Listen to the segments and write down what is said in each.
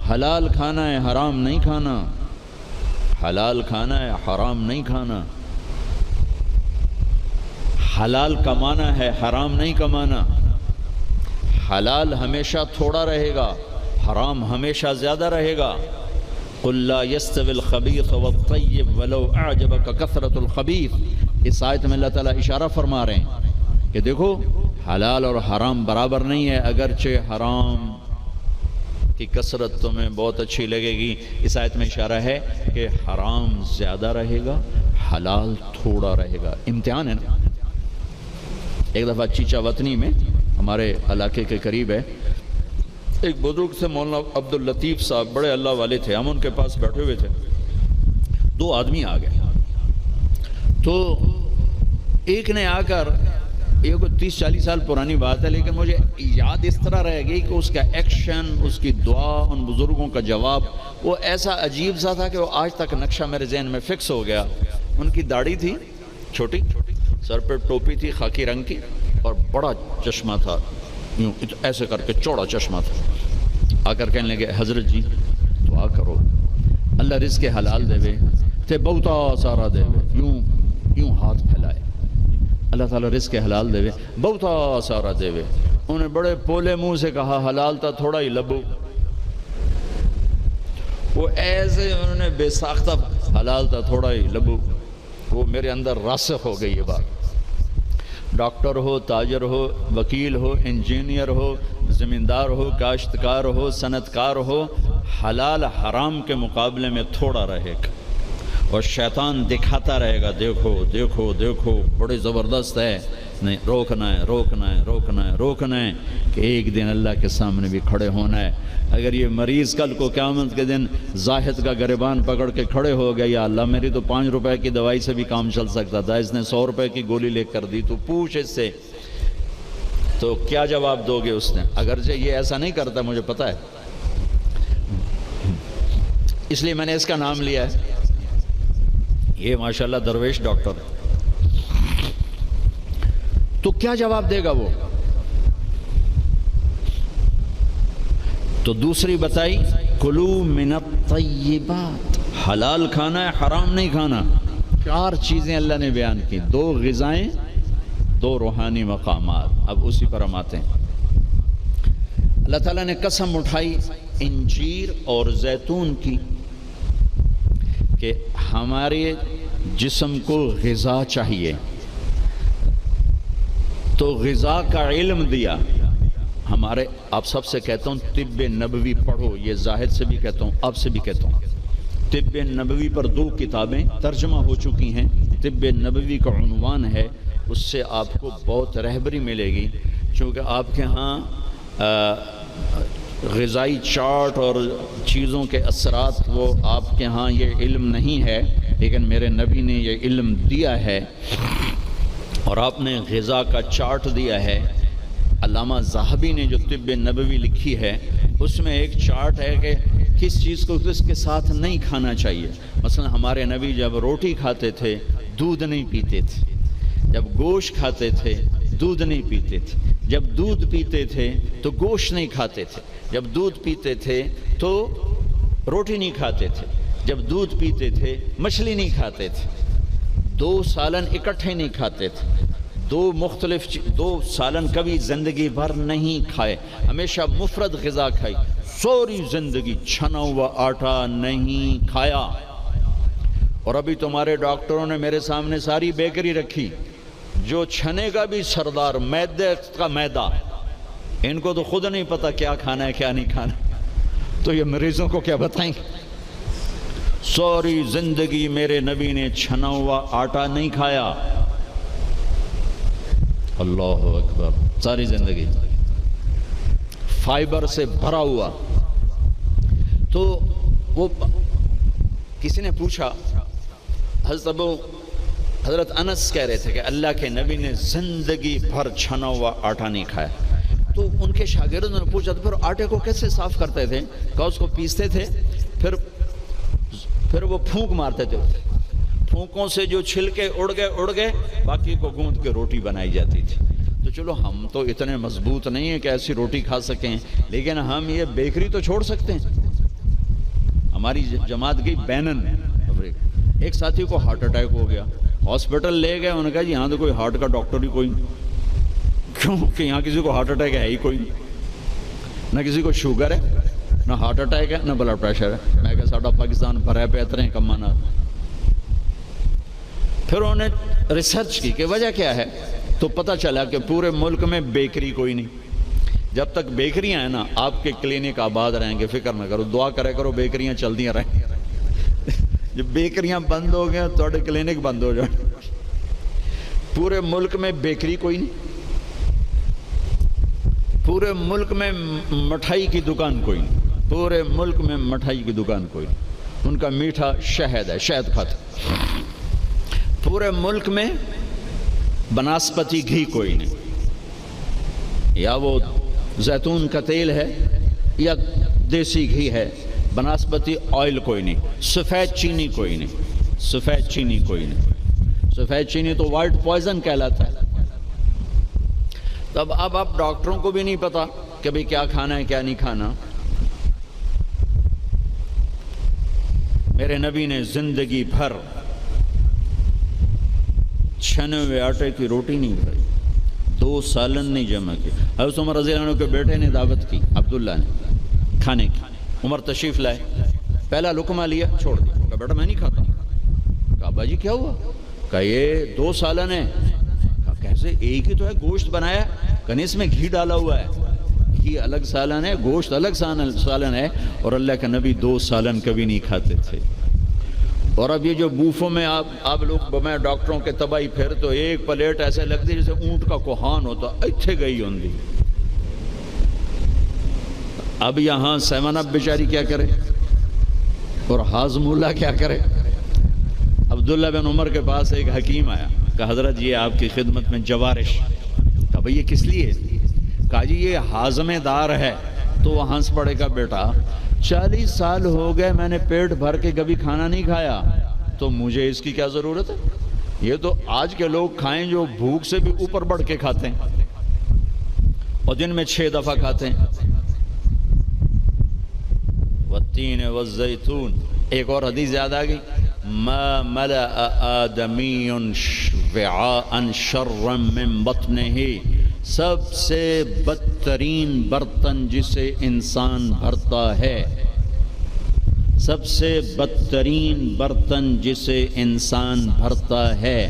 حلال کھانا ہے، حرام نہیں کھانا، حلال کھانا ہے، حرام نہیں کھانا، حلال کمانا ہے، حرام نہیں کمانا، حلال ہمیشہ تھوڑا رہے گا، حرام ہمیشہ زیادہ رہے گا۔ قل لا يستوي الخبيث والطيب ولو اعجبك كثرة الخبيث۔ اس آیت میں اللہ تعالیٰ اشارہ فرما رہے ہیں کہ دیکھو حلال اور حرام برابر نہیں ہے، اگرچہ حرام کی کثرت تمہیں بہت اچھی لگے گی۔ اس آیت میں اشارہ ہے کہ حرام زیادہ رہے گا، حلال تھوڑا رہے گا۔ امتحان ہے نا۔ ایک دفعہ چیچا وطنی میں ہمارے علاقے کے قریب ہے، ایک بزرگ سے مولانا عبداللطیف صاحب، بڑے اللہ والے تھے، ہم ان کے پاس بیٹھے ہوئے تھے، دو آدمی آ گئے، تو ایک نے آ کر، یہ کوئی 30-40 سال پرانی بات ہے لیکن مجھے یاد اس طرح رہ گئی کہ اس کا ایکشن، اس کی دعا، ان بزرگوں کا جواب وہ ایسا عجیب سا تھا کہ وہ آج تک نقشہ میرے ذہن میں فکس ہو گیا۔ ان کی داڑھی تھی چھوٹی، سر پہ ٹوپی تھی خاکی رنگ کی، اور بڑا چشمہ تھا، یوں ایسے کر کے چوڑا چشمہ تھا۔ آ کر کہنے لگے حضرت جی دعا کرو اللہ رزق حلال دے وے تے بہتا سارا دے وے، یوں ہاتھ پھیلائے، اللہ تعالیٰ رزق حلال دے وے بہتا سارا دے وے۔ انہوں نے بڑے پولے منہ سے کہا حلال تا تھوڑا ہی لبو، وہ ایسے انہوں نے بے ساختہ حلال تا تھوڑا ہی لبو، وہ میرے اندر راسخ ہو گئی یہ بات۔ ڈاکٹر ہو، تاجر ہو، وکیل ہو، انجینئر ہو، زمیندار ہو، کاشتکار ہو، صنعت کار ہو، حلال حرام کے مقابلے میں تھوڑا رہے گا، اور شیطان دکھاتا رہے گا دیکھو دیکھو دیکھو بڑے زبردست ہے، نہیں روکنا ہے روکنا ہے روکنا ہے روکنا ہے، کہ ایک دن اللہ کے سامنے بھی کھڑے ہونا ہے۔ اگر یہ مریض کل کو قیامت کے دن زاہد کا گریبان پکڑ کے کھڑے ہو گیا، یا اللہ میری تو 5 روپے کی دوائی سے بھی کام چل سکتا تھا، اس نے 100 روپے کی گولی لے کر دی، تو پوچھ اس سے، تو کیا جواب دو گے اس نے؟ اگرچہ یہ ایسا نہیں کرتا مجھے پتہ ہے، اس لیے میں نے اس کا نام لیا ہے، یہ ماشاءاللہ درویش ڈاکٹر ہے۔ تو کیا جواب دے گا وہ؟ تو دوسری بتائی کلو من الطیبات، حلال کھانا ہے، حرام نہیں کھانا۔ 4 چیزیں اللہ نے بیان کی، 2 غذائیں، 2 روحانی مقامات۔ اب اسی پر ہم آتے ہیں۔ اللہ تعالیٰ نے قسم اٹھائی انجیر اور زیتون کی کہ ہمارے جسم کو غذا چاہیے، تو غذا کا علم دیا۔ ہمارے آپ سب سے کہتا ہوں طب نبوی پڑھو، یہ زاہد سے بھی کہتا ہوں، آپ سے بھی کہتا ہوں۔ طب نبوی پر 2 کتابیں ترجمہ ہو چکی ہیں، طب نبوی کا عنوان ہے، اس سے آپ کو بہت رہبری ملے گی، چونکہ آپ کے ہاں غذائی چارٹ اور چیزوں کے اثرات وہ آپ کے ہاں یہ علم نہیں ہے، لیکن میرے نبی نے یہ علم دیا ہے، اور آپ نے غذا کا چارٹ دیا ہے۔ علامہ ذہبی نے جو طب نبوی لکھی ہے اس میں ایک چارٹ ہے کہ کس چیز کو کس کے ساتھ نہیں کھانا چاہیے۔ مثلا ہمارے نبی جب روٹی کھاتے تھے دودھ نہیں پیتے تھے، جب گوشت کھاتے تھے دودھ نہیں پیتے تھے، جب دودھ پیتے تھے تو گوشت نہیں کھاتے تھے، جب دودھ پیتے تھے تو روٹی نہیں کھاتے تھے، جب دودھ پیتے تھے مچھلی نہیں کھاتے تھے، 2 سالن اکٹھے نہیں کھاتے تھے، 2 سالن کبھی زندگی بھر نہیں کھائے، ہمیشہ مفرد غذا کھائی، سوری زندگی چھنا ہوا آٹا نہیں کھایا۔ اور ابھی تمہارے ڈاکٹروں نے میرے سامنے ساری بیکری رکھی، جو چھنے کا بھی سردار، میدے کا میدا، ان کو تو خود نہیں پتا کیا کھانا ہے کیا نہیں کھانا، تو یہ مریضوں کو کیا بتائیں؟ سوری زندگی میرے نبی نے چھنا ہوا آٹا نہیں کھایا، اللہ اکبر، ساری زندگی فائبر سے بھرا ہوا۔ تو وہ کسی نے پوچھا، حضرت انس کہہ رہے تھے کہ اللہ کے نبی نے زندگی بھر چھنا ہوا آٹا نہیں کھایا۔ تو ان کے شاگردوں نے پوچھا تو پھر آٹے کو کیسے صاف کرتے تھے؟ کہ اس کو پیستے تھے، پھر وہ پھونک مارتے تھے، پھونکوں سے جو چھلکے اڑ گئے باقی کو گوندھ کے روٹی بنائی جاتی تھی۔ تو چلو ہم تو اتنے مضبوط نہیں ہیں کہ ایسی روٹی کھا سکیں، لیکن ہم یہ بیکری تو چھوڑ سکتے ہیں، ہماری جماعت گئی بینن افریقہ، ایک ساتھی کو ہارٹ اٹیک ہو گیا، ہاسپٹل لے گئے، انہوں نے کہا جی یہاں تو کوئی ہارٹ کا ڈاکٹر ہی کوئی نہیں، کیوں کہ یہاں کسی کو ہارٹ اٹیک ہے ہی کوئی نہیں، نہ کسی کو شوگر ہے، نہ ہارٹ اٹیک ہے، نہ بلڈ پریشر ہے۔ میں کہا ساڈا پاکستان بھرا پہ اتنے کمانا۔ پھر انہوں نے ریسرچ کی کہ وجہ کیا ہے، تو پتہ چلا کہ پورے ملک میں بیکری کوئی نہیں۔ جب تک بیکریاں ہیں نا آپ کے کلینک آباد رہیں گے، فکر نہ کرو، دعا کرے کرو بیکریاں چلدیاں رہیں۔ جب بیکریاں بند ہو گئے تو کلینک بند ہو جائیں۔ پورے ملک میں بیکری کوئی نہیں، پورے ملک میں مٹھائی کی دکان کوئی نہیں، پورے ملک میں مٹھائی کی دکان کوئی نہیں، ان کا میٹھا شہد ہے، شہد کھاتے۔ پورے ملک میں بناسپتی گھی کوئی نہیں، یا وہ زیتون کا تیل ہے یا دیسی گھی ہے، بناسپتی آئل کوئی نہیں، سفید چینی کوئی نہیں، سفید چینی کوئی نہیں، سفید چینی تو وائٹ پوائزن کہلاتا ہے۔ تب اب ڈاکٹروں کو بھی نہیں پتا کہ بھئی کیا کھانا ہے کیا نہیں کھانا۔ میرے نبی نے زندگی بھر چھنے ہوئے آٹے کی روٹی نہیں کھائی، 2 سالن نہیں جمع کی۔ حضرت عمر رضی اللہ عنہ کے بیٹے نے دعوت کی، عبداللہ نے، کھانے کی۔ عمر تشریف لائے، پہلا لقمہ لیا، چھوڑ دیا، کہا بیٹا میں نہیں کھاتا۔ کہا ابا جی کیا ہوا؟ کہا یہ 2 سالن ہے۔ کہا کیسے؟ ایک ہی تو ہے، گوشت بنایا، کہا اس میں گھی ڈالا ہوا ہے، گھی الگ سالن ہے، گوشت الگ سالن ہے، اور اللہ کے نبی 2 سالن کبھی نہیں کھاتے تھے۔ اور اب یہ جو بوفوں میں آپ لوگ میں ڈاکٹروں کے تباہی پھر تو ایک پلیٹ ایسے لگتی جیسے اونٹ کا کوہان ہوتا، اتھے گئی ہوندی۔ اب یہاں 7 اپ بیچاری کیا کرے اور ہاضم اللہ کیا کرے؟ عبداللہ بن عمر کے پاس ایک حکیم آیا، کہا حضرت یہ آپ کی خدمت میں جوارش۔ کہا بھئی یہ کس لیے؟ کہا جی یہ ہاضمہ دار ہے۔ تو وہ ہنس پڑے گا، بیٹا 40 سال ہو گئے میں نے پیٹ بھر کے کبھی کھانا نہیں کھایا، تو مجھے اس کی کیا ضرورت ہے؟ یہ تو آج کے لوگ کھائیں جو بھوک سے بھی اوپر بڑھ کے کھاتے ہیں اور دن میں 6 دفعہ کھاتے ہیں۔ والتین والزیتون، ایک اور حدیث یاد آ گئی، ما ملأ آدمی وعاء شرا من بطنہ، سب سے بدترین برتن جسے انسان بھرتا ہے، سب سے بدترین برتن جسے انسان بھرتا ہے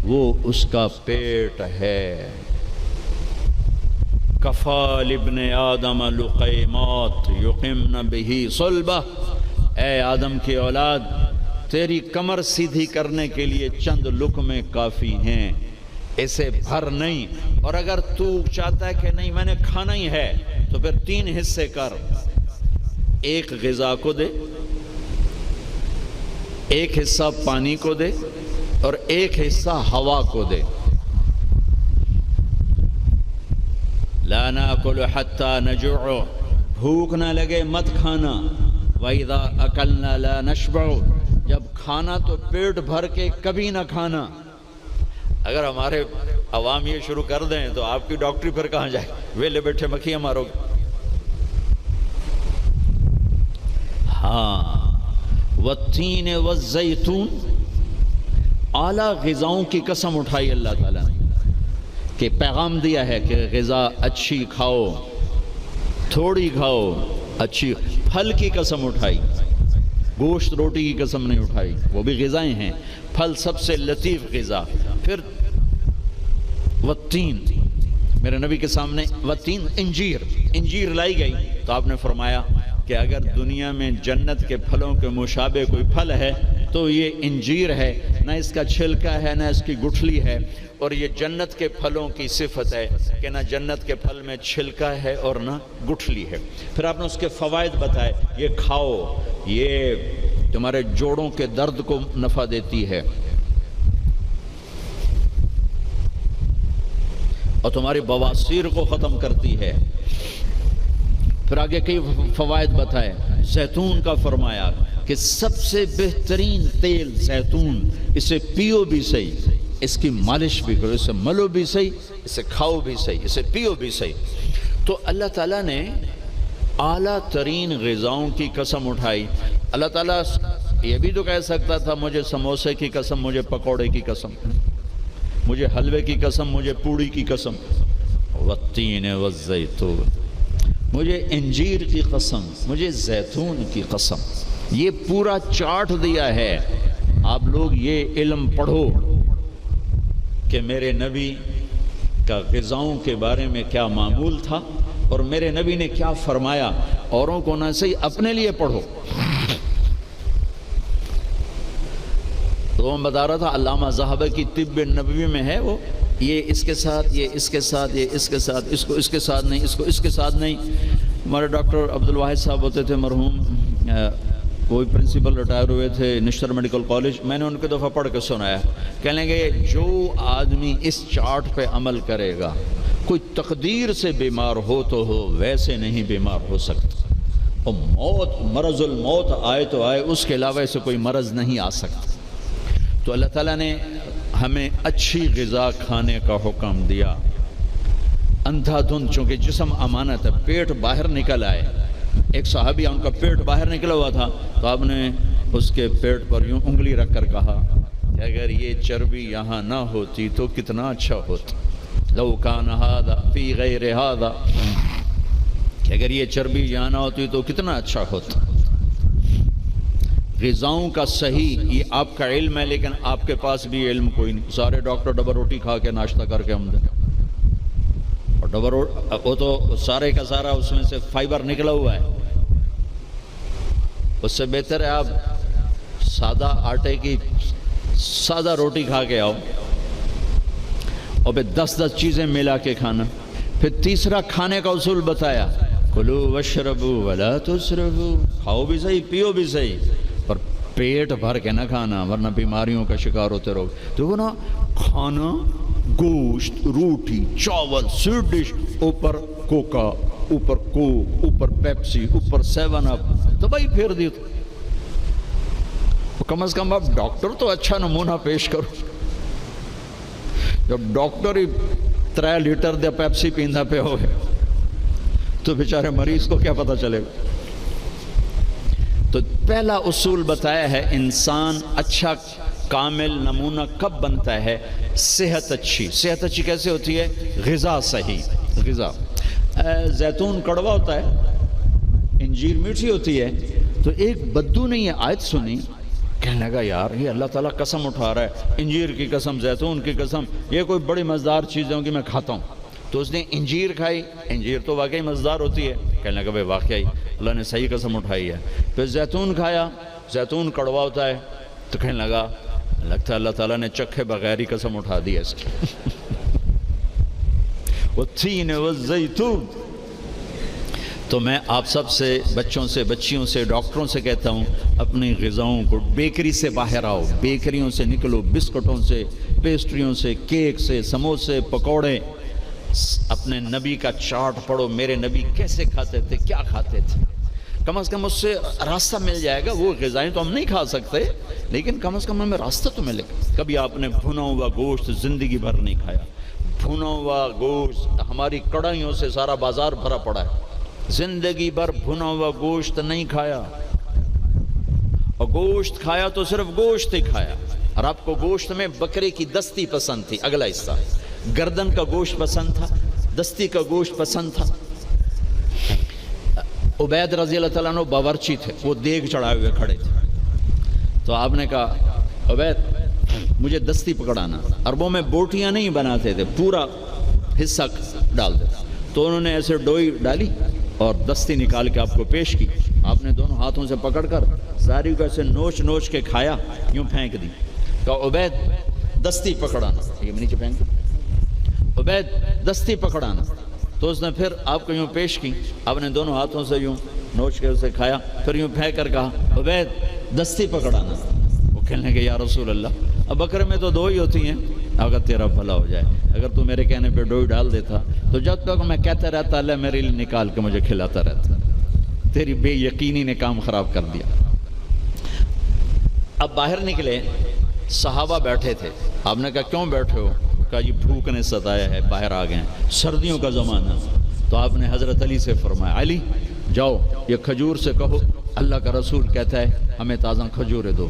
وہ اس کا پیٹ ہے۔ کفا لابن آدم لقیمات یقمن بہ صلبہ، اے آدم کی اولاد تیری کمر سیدھی کرنے کے لیے چند لقمے کافی ہیں، اسے بھر نہیں۔ اور اگر تو چاہتا ہے کہ نہیں میں نے کھانا ہی ہے تو پھر 3 حصے کر، ایک غذا کو دے، ایک حصہ پانی کو دے، اور ایک حصہ ہوا کو دے۔ لا ناکل حتی نجوع، بھوک نہ لگے مت کھانا۔ وَإِذَا أَكَلْنَا لَا نَشْبَعُ، جب کھانا تو پیٹ بھر کے کبھی نہ کھانا۔ اگر ہمارے عوام یہ شروع کر دیں تو آپ کی ڈاکٹری پھر کہاں جائے؟ ویلے بیٹھے مکھیاں مارو گے۔ ہاں، والتین والزیتون، اعلیٰ غذاؤں کی قسم اٹھائی اللہ تعالیٰ نے کہ پیغام دیا ہے کہ غذا اچھی کھاؤ، تھوڑی کھاؤ، اچھی۔ پھل کی قسم اٹھائی، گوشت روٹی کی قسم نہیں اٹھائی، وہ بھی غذائیں ہیں، پھل سب سے لطیف غذا۔ پھر والتین، میرے نبی کے سامنے والتین، انجیر لائی گئی تو آپ نے فرمایا کہ اگر دنیا میں جنت کے پھلوں کے مشابہ کوئی پھل ہے تو یہ انجیر ہے، نہ اس کا چھلکا ہے نہ اس کی گٹھلی ہے، اور یہ جنت کے پھلوں کی صفت ہے کہ نہ جنت کے پھل میں چھلکا ہے اور نہ گٹھلی ہے۔ پھر آپ نے اس کے فوائد بتائے، یہ کھاؤ، یہ تمہارے جوڑوں کے درد کو نفع دیتی ہے اور تمہاری بواسیر کو ختم کرتی ہے۔ پھر آگے کئی فوائد بتائے، زیتون کا فرمایا کہ سب سے بہترین تیل زیتون، اسے پیو بھی صحیح، اس کی مالش بھی کرو، اسے ملو بھی صحیح، اسے کھاؤ بھی صحیح، اسے پیو بھی صحیح۔ تو اللہ تعالیٰ نے اعلیٰ ترین غذاؤں کی قسم اٹھائی۔ اللہ تعالیٰ یہ بھی تو کہہ سکتا تھا مجھے سموسے کی قسم، مجھے پکوڑے کی قسم، مجھے حلوے کی قسم، مجھے پوڑی کی قسم، والتین والزیتون، مجھے انجیر کی قسم، مجھے زیتون کی قسم۔ یہ پورا چارٹ دیا ہے، آپ لوگ یہ علم پڑھو کہ میرے نبی کا غذاؤں کے بارے میں کیا معمول تھا اور میرے نبی نے کیا فرمایا۔ اوروں کو نہ صحیح اپنے لیے پڑھو۔ تو میں بتا رہا تھا علامہ ذہبہ کی طب نبوی میں ہے وہ، یہ اس کے ساتھ، یہ اس کے ساتھ، یہ اس کے ساتھ، اس کو اس کے ساتھ نہیں، اس کو اس کے ساتھ نہیں۔ ہمارے ڈاکٹر عبدالواحد صاحب ہوتے تھے مرحوم، کوئی پرنسپل ریٹائر ہوئے تھے نشتر میڈیکل کالج، میں نے ان کے دفعہ پڑھ کے سنایا، کہنے لگے جو آدمی اس چارٹ پہ عمل کرے گا، کوئی تقدیر سے بیمار ہو تو ہو، ویسے نہیں بیمار ہو سکتا، اور موت، مرض الموت آئے تو آئے، اس کے علاوہ سے کوئی مرض نہیں آ سکتا۔ تو اللہ تعالیٰ نے ہمیں اچھی غذا کھانے کا حکم دیا۔ اندھا دھند، چونکہ جسم امانت ہے، پیٹ باہر نکل آئے، ایک صحابی ان کا پیٹ باہر نکلا ہوا تھا، تو آپ نے اس کے پیٹ پر یوں انگلی رکھ کر کہا کہ اگر یہ چربی یہاں نہ ہوتی تو کتنا اچھا ہوتا، لو کان ھذا فی غیر ھذا، کہ اگر یہ چربی یہاں نہ ہوتی تو کتنا اچھا ہوتا۔ غذاؤں کا صحیح یہ آپ کا علم ہے، لیکن آپ کے پاس بھی علم کوئی نہیں۔ سارے ڈاکٹر ڈبل روٹی کھا کے ناشتہ کر کے ہم دیں، اور ڈبل روٹی وہ تو سارے کا سارا اس میں سے فائبر نکلا ہوا ہے، اس سے بہتر ہے آپ سادہ آٹے کی سادہ روٹی کھا کے آؤ، اور پھر 10 چیزیں ملا کے کھانا۔ پھر تیسرا کھانے کا اصول بتایا، کلو واشربوا ولا تسرفوا، کھاؤ بھی صحیح، پیو بھی صحیح، پر پیٹ بھر کے نہ کھانا ورنہ بیماریوں کا شکار ہوتے رہو۔ تو وہ نا کھانا، گوشت، روٹی، چاول، سویٹ ڈش، اوپر کوکا، اوپر کوک، اوپر پیپسی، اوپر 7 اپ، تباہی پھیر دی۔ تو کم از کم آپ ڈاکٹر تو اچھا نمونہ پیش کرو۔ جب ڈاکٹر ہی 3 لیٹر دے پیپسی پیندا پہ ہوئے تو بیچارے مریض کو کیا پتہ چلے گا۔ تو پہلا اصول بتایا ہے، انسان اچھا کامل نمونہ کب بنتا ہے؟ صحت اچھی۔ صحت اچھی کیسے ہوتی ہے؟ غذا صحیح۔ غذا، زیتون کڑوا ہوتا ہے، انجیر میٹھی ہوتی ہے۔ تو ایک بدو نے یہ آیت سنی، کہنے لگا یار یہ اللہ تعالیٰ قسم اٹھا رہا ہے، انجیر کی قسم، زیتون کی قسم، یہ کوئی بڑی مزیدار چیزیں ہوں گی، میں کھاتا ہوں۔ تو اس نے انجیر کھائی، انجیر تو واقعی مزیدار ہوتی ہے، کہنے لگا بھائی واقعی اللہ نے صحیح قسم اٹھائی ہے۔ پھر زیتون کھایا، زیتون کڑوا ہوتا ہے، تو کہنے لگا لگتا ہے اللہ تعالیٰ نے چکھے بغیر ہی قسم اٹھا دی ہے اس کی۔ والتین والزیتون۔ تو میں آپ سب سے، بچوں سے، بچیوں سے، ڈاکٹروں سے کہتا ہوں، اپنی غذاؤں کو، بیکری سے باہر آؤ، بیکریوں سے نکلو، بسکٹوں سے، پیسٹریوں سے، کیک سے، سموسے، پکوڑے۔ اپنے نبی کا چارٹ پڑھو، میرے نبی کیسے کھاتے تھے، کیا کھاتے تھے، کم از کم اس سے راستہ مل جائے گا۔ وہ غذائیں تو ہم نہیں کھا سکتے، لیکن کم از کم ہمیں راستہ تو ملے گا۔ کبھی آپ نے بھنا ہوا گوشت زندگی بھر نہیں کھایا، بھنا ہوا گوشت، ہماری کڑھائیوں سے سارا بازار بھرا پڑا ہے، زندگی بھر بھنا ہوا گوشت نہیں کھایا، اور گوشت کھایا تو صرف گوشت ہی کھایا۔ اور آپ کو گوشت میں بکرے کی دستی پسند تھی، اگلا حصہ گردن کا گوشت پسند تھا، دستی کا گوشت پسند تھا۔ عبید رضی اللہ تعالیٰ عنہ باورچی تھے، وہ دیگ چڑھائے ہوئے کھڑے تھے، تو آپ نے کہا عبید مجھے دستی پکڑانا۔ عربوں میں بوٹیاں نہیں بناتے تھے، پورا حصہ ڈال دیتے، تو انہوں نے ایسے ڈوئی ڈالی اور دستی نکال کے آپ کو پیش کی۔ آپ نے دونوں ہاتھوں سے پکڑ کر ساری کو ایسے نوچ نوچ کے کھایا، یوں پھینک دی۔ کہا عبید دستی پکڑانا، یہ نیچے پھینک دی، عبید دستی پکڑانا۔ تو اس نے پھر آپ کو یوں پیش کی، آپ نے دونوں ہاتھوں سے یوں نوچ کے اسے کھایا، پھر یوں پھینک کر کہا عبید دستی پکڑانا۔ وہ کہنے لگے یا رسول اللہ، اب بکرے میں تو 2 ہی ہوتی ہیں، اگر تیرا بھلا ہو جائے، اگر تو میرے کہنے پہ ڈوئی ڈال دیتا تو جب تک میں کہتا رہتا اللہ میرے لیے نکال کے مجھے کھلاتا رہتا، تیری بے یقینی نے کام خراب کر دیا۔ اب باہر نکلے، صحابہ بیٹھے تھے، آپ نے کہا کیوں بیٹھے ہو؟ کہا یہ بھوک نے ستایا ہے، باہر آ گئے ہیں، سردیوں کا زمانہ۔ تو آپ نے حضرت علی سے فرمایا علی جاؤ یہ کھجور سے کہو اللہ کا رسول کہتا ہے ہمیں تازہ کھجوریں دو۔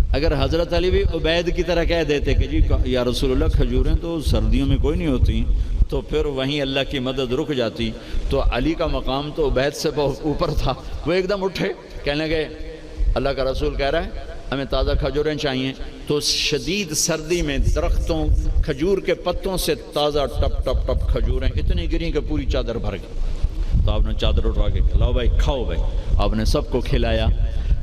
اگر حضرت علی بھی عبید کی طرح کہہ دیتے کہ جی یا رسول اللہ کھجوریں تو سردیوں میں کوئی نہیں ہوتی، تو پھر وہیں اللہ کی مدد رک جاتی۔ تو علی کا مقام تو عبید سے بہت اوپر تھا، وہ ایک دم اٹھے کہنے لگے اللہ کا رسول کہہ رہا ہے ہمیں تازہ کھجوریں چاہیے۔ تو شدید سردی میں درختوں کھجور کے پتوں سے تازہ ٹپ ٹپ ٹپ کھجوریں اتنی گریں کہ پوری چادر بھر گئی۔ تو آپ نے چادر اٹھا کے لاؤ بھائی کھاؤ بھائی، آپ نے سب کو کھلایا۔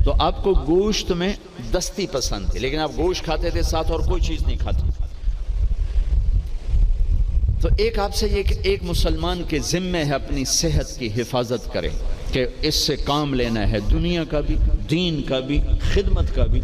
تو آپ کو گوشت میں دستی پسند تھی، لیکن آپ گوشت کھاتے تھے ساتھ اور کوئی چیز نہیں کھاتے۔ تو ایک آپ سے یہ کہ ایک مسلمان کے ذمے ہے اپنی صحت کی حفاظت کرے، کہ اس سے کام لینا ہے دنیا کا بھی، دین کا بھی، خدمت کا بھی۔